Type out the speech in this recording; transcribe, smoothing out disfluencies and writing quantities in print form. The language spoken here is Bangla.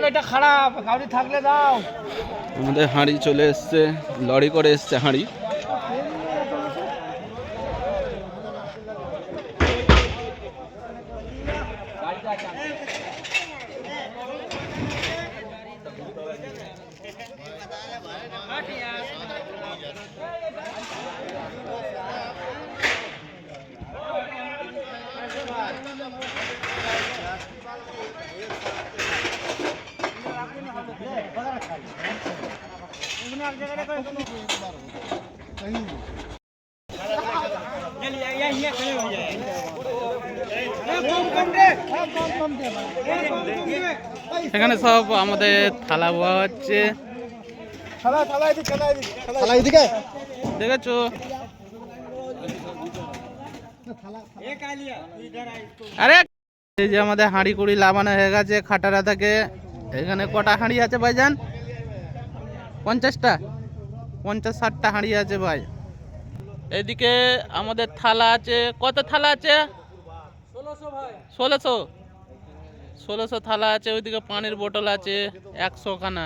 এটা খারাপ, গাড়ি থাকলে দাও। আমাদের হাঁড়ি চলে এসছে, লরি করে এসছে হাঁড়ি। এখানে সব আমাদের থালা বোয়া হচ্ছে, দেখেছো? আরে এই যে আমাদের হাঁড়ি কুড়ি লাগানো হয়ে গেছে খাটারা থেকে। এখানে কটা হাঁড়ি আছে ভাইজান? 50টা, 50-60টা হাঁড়ি আছে ভাই। এদিকে আমাদের থালা আছে, কত থালা আছে? 1600 থালা আছে। ওইদিকে পানির বোতল আছে 100 খানা।